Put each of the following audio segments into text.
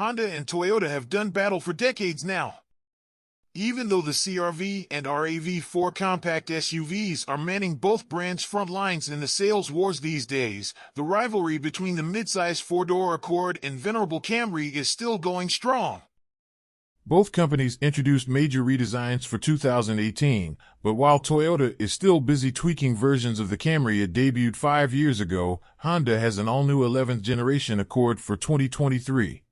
Honda and Toyota have done battle for decades now. Even though the CR-V and RAV4 compact SUVs are manning both brands' front lines in the sales wars these days, the rivalry between the midsize four-door Accord and venerable Camry is still going strong. Both companies introduced major redesigns for 2018, but while Toyota is still busy tweaking versions of the Camry it debuted 5 years ago, Honda has an all-new 11th generation Accord for 2023.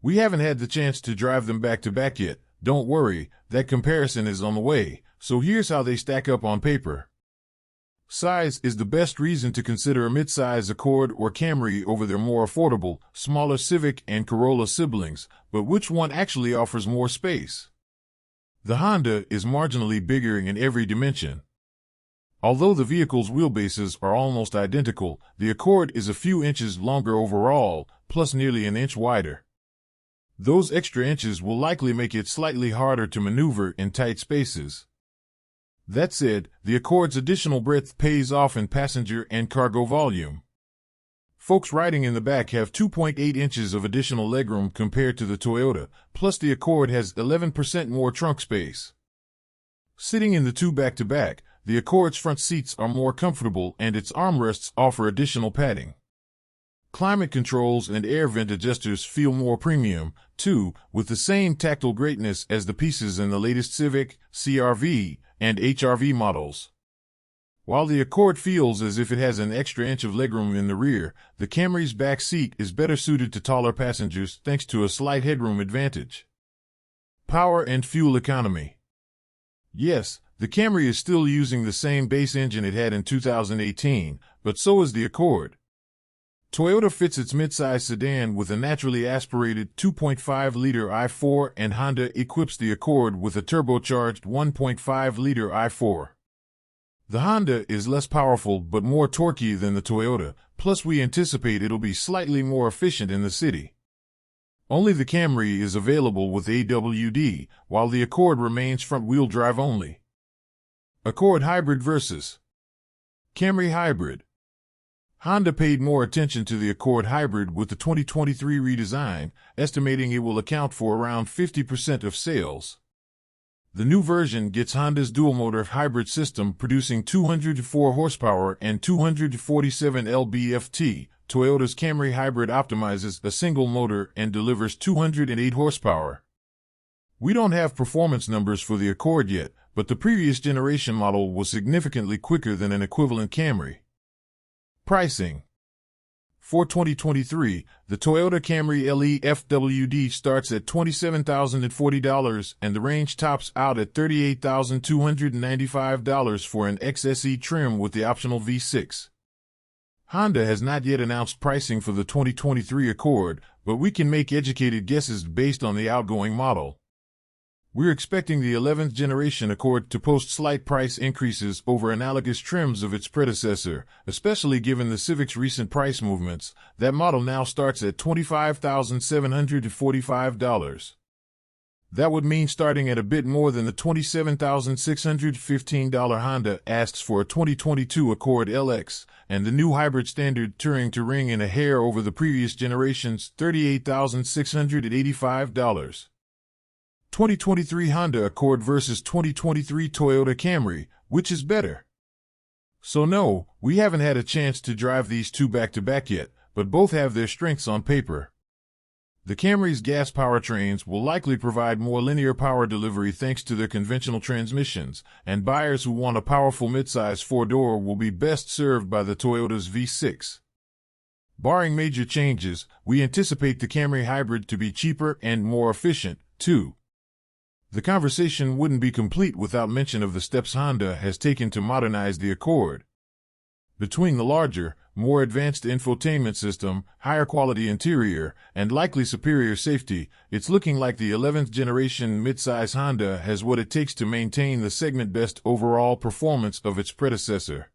We haven't had the chance to drive them back-to-back yet. Don't worry, that comparison is on the way, so here's how they stack up on paper. Size is the best reason to consider a midsize Accord or Camry over their more affordable, smaller Civic and Corolla siblings, but which one actually offers more space? The Honda is marginally bigger in every dimension. Although the vehicle's wheelbases are almost identical, the Accord is a few inches longer overall, plus nearly an inch wider. Those extra inches will likely make it slightly harder to maneuver in tight spaces. That said, the Accord's additional breadth pays off in passenger and cargo volume. Folks riding in the back have 2.8 inches of additional legroom compared to the Toyota, plus the Accord has 11% more trunk space. Sitting in the two back-to-back, the Accord's front seats are more comfortable and its armrests offer additional padding. Climate controls and air vent adjusters feel more premium, too, with the same tactile greatness as the pieces in the latest Civic, CR-V, and HR-V models. While the Accord feels as if it has an extra inch of legroom in the rear, the Camry's back seat is better suited to taller passengers thanks to a slight headroom advantage. Power and fuel economy. Yes, the Camry is still using the same base engine it had in 2018, but so is the Accord. Toyota fits its midsize sedan with a naturally aspirated 2.5-liter i4 and Honda equips the Accord with a turbocharged 1.5-liter i4. The Honda is less powerful but more torquey than the Toyota, plus we anticipate it'll be slightly more efficient in the city. Only the Camry is available with AWD, while the Accord remains front-wheel drive only. Accord Hybrid versus Camry Hybrid. Honda paid more attention to the Accord Hybrid with the 2023 redesign, estimating it will account for around 50% of sales. The new version gets Honda's dual-motor hybrid system producing 204 horsepower and 247 lb-ft. Toyota's Camry Hybrid optimizes a single motor and delivers 208 horsepower. We don't have performance numbers for the Accord yet, but the previous generation model was significantly quicker than an equivalent Camry. Pricing. For 2023, the Toyota Camry LE FWD starts at $27,040 and the range tops out at $38,295 for an XSE trim with the optional V6. Honda has not yet announced pricing for the 2023 Accord, but we can make educated guesses based on the outgoing model. We're expecting the 11th generation Accord to post slight price increases over analogous trims of its predecessor, especially given the Civic's recent price movements. That model now starts at $25,745. That would mean starting at a bit more than the $27,615 Honda asks for a 2022 Accord LX, and the new hybrid standard Touring to ring in a hair over the previous generation's $38,685. 2023 Honda Accord versus 2023 Toyota Camry, which is better? So no, we haven't had a chance to drive these two back-to-back yet, but both have their strengths on paper. The Camry's gas powertrains will likely provide more linear power delivery thanks to their conventional transmissions, and buyers who want a powerful midsize four-door will be best served by the Toyota's V6. Barring major changes, we anticipate the Camry Hybrid to be cheaper and more efficient, too. The conversation wouldn't be complete without mention of the steps Honda has taken to modernize the Accord. Between the larger, more advanced infotainment system, higher quality interior, and likely superior safety, it's looking like the 11th generation midsize Honda has what it takes to maintain the segment-best overall performance of its predecessor.